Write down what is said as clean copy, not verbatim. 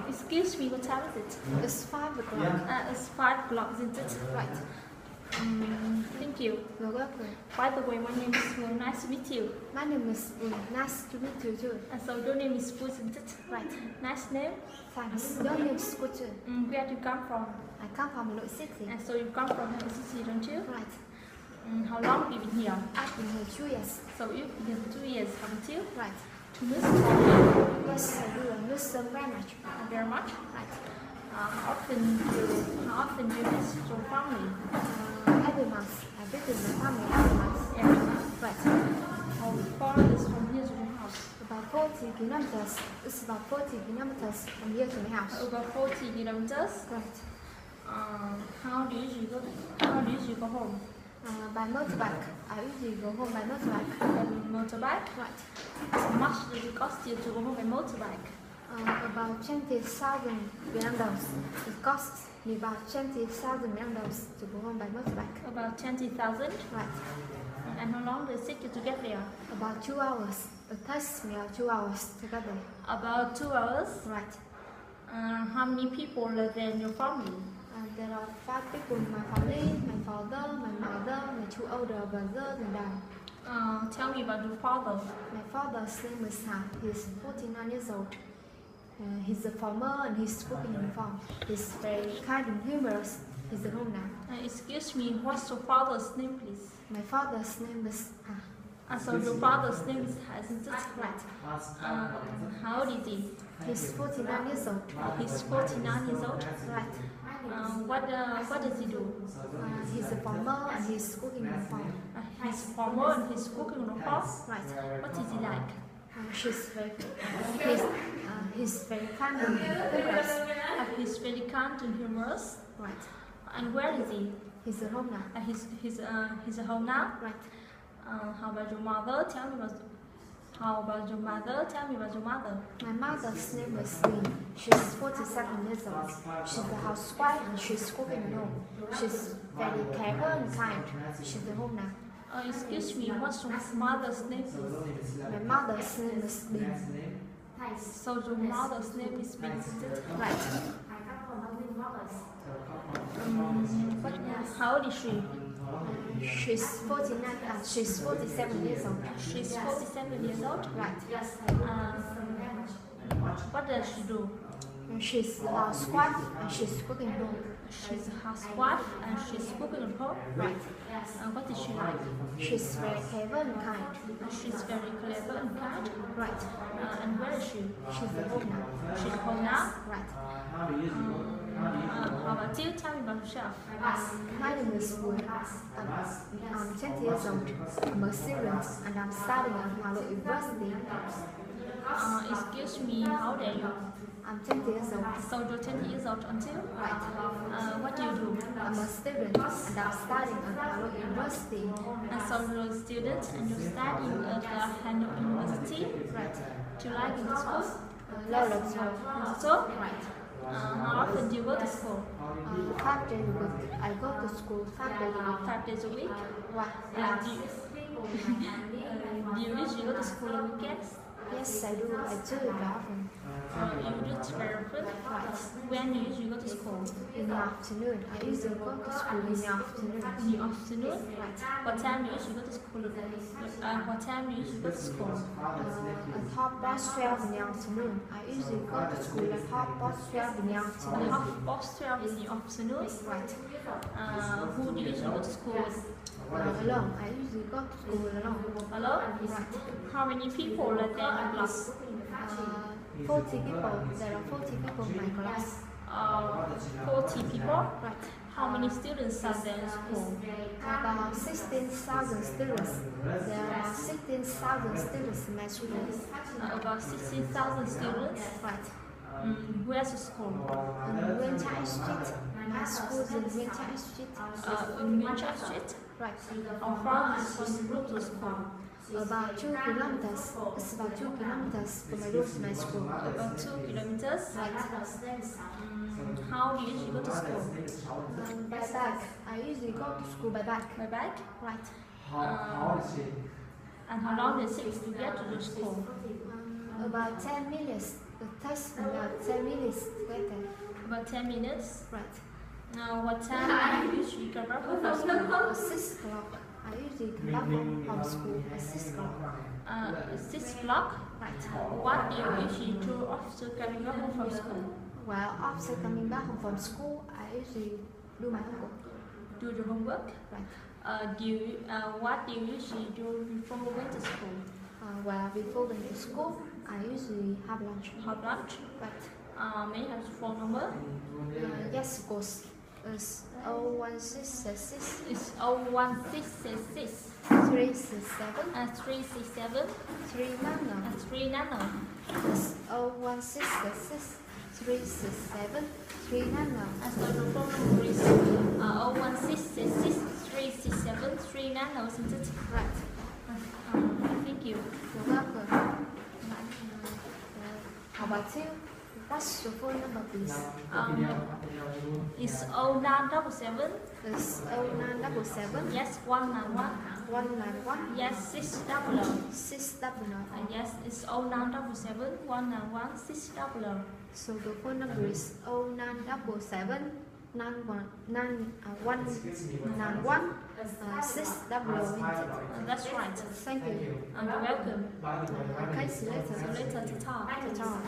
Excuse me, what time is it? It's 5 o'clock. It's 5 o'clock, isn't it? Right. Thank you. You're welcome. By the way, my name is Hường. Nice to meet you. My name is Nice to meet you too. And so your name is Fu, isn't it? Right. Nice name. Thanks. Your name is good too. Where do you come from? I come from Hanoi City. And so you come from Hanoi City, don't you? Right. How long have you been here? I've been here 2 years. So you've been here 2 years, haven't you? Right. To miss Yes, I do. I miss them very much. Very much. Right. How often do you miss your family? Every month. I visit my family every month. Every month. Right. How far is from here to your house? About 40 kilometers. It's about 40 kilometers from here to my house. Over 40 kilometers. Right. How do you usually go home? By motorbike. I usually go home by motorbike. By motorbike? Right. How much does it cost you to go home by motorbike? About 20,000 Vietnam dollars. It costs me about 20,000 Vietnam dollars to go home by motorbike. About 20,000? Right. And how long does it take you to get there? About 2 hours. It takes me 2 hours to get there. About 2 hours? Right. How many people live there in your family? There are 5 people in my family, my father, my mother, my 2 older brothers and dad. Tell me about your father. My father's name is Han. He's 49 years old. He's a farmer and he's working on the farm. He's very kind and humorous. He's at home now. Excuse me, what's your father's name, please? My father's name is Han. So your father's name is Han, isn't it? Right. How old is he? He's 49 years old. He's 49 years old? Right. What does he do? He's a farmer and he's working on the farm. He's a farmer and he's working on the farm? Right. What is he like? He's very kind and humorous. He's very kind and humorous? Right. And where is he? He's at home now. He's at home now? Right. How about your mother? Tell me about your mother. My mother's name is Lynn. She's 47 years old. She's a housewife and she's cooking at home. She's very careful and kind. She's at home now. Excuse me, what's your mother's name, please? My mother's name is Lynn. So your mother's name is Lynn, is it? Right. How old is she? She's 47 years old. She's 47 years old? Right. What does she do? She's a housewife and she's cooking at home. She's a housewife and she's cooking at home? Right. What is she like? She's very clever and kind. She's very clever and kind? Right. And where is she? She's at home now. She's at home now? Right. How about you? Tell me about yourself. My name is Wu. I'm 20 years old. I'm a student and I'm studying at Hanoi University. Excuse me, how old are you? I'm 20 years old. So you're 20 years old until? Right. What do you do? I'm a student and I'm studying at Hanoi University. And so you're a student and you're studying at Hanoi University? Right. Do you like the school? Lots. So? Right. How often do you go to school? 5 days a week. I go to school 5 days a week. 5 days a week? What? Do you usually go to school on weekends? Yes, I do. I do it very often. You do it very often? Right. When do you usually go to school? In the afternoon. I usually go to school in the afternoon. In the afternoon? Right. What time do you usually go to school? What time do you usually go to school? At 12:30 in the afternoon. I usually go to school at 12:30 in the afternoon. 12:30 in the afternoon? Right. Who do you usually go to school with? Alone. I usually go to school alone. Alone? Right. How many people are there in your class? 40 people. There are 40 people in my class. 40 people? Right. How many students are there in school? About 16,000 students. There are 16,000 students in my school. About 16,000 students? Right. Where's the school? In Nguyên Chai Street. My school is in Nguyên Chai Street. In Nguyên Chai Street? Right. How far is from the road to school? About 2 kilometers. It's about 2 kilometers from my room to my school. About 2 kilometers? Right. How do you usually go to school? By bike. I usually go to school by bike. By bike? Right. And how long does it take to get to the school? About 10 minutes. The test about 10 minutes later. About 10 minutes. Right. Now, what time are you usually come back from school? At 6 o'clock. I usually come back from school at 6 o'clock. 6 o'clock. Right. What do you usually do after coming back home from school? Well, after coming back home from school, I usually do my homework. Do the homework? Right. What do you usually do before going to school? Well, before going to school, I usually have lunch. Have lunch? Right. May I have phone number? Yes, of course. It's 01666. It's 01666 367 367 390. 390. It's 01666 367 390. So the phone number is 01666 367 390, isn't it? Right. Thank you. You're welcome. How about you? What's your phone number, please? It's 0977. It's 0977. Yes, 191. 191. Yes, 600. 600. Yes, it's 0977 191 600. So the phone number is 0977 191 600. That's right. Thank you. You're welcome. Okay, see you later. See you later to talk. To talk.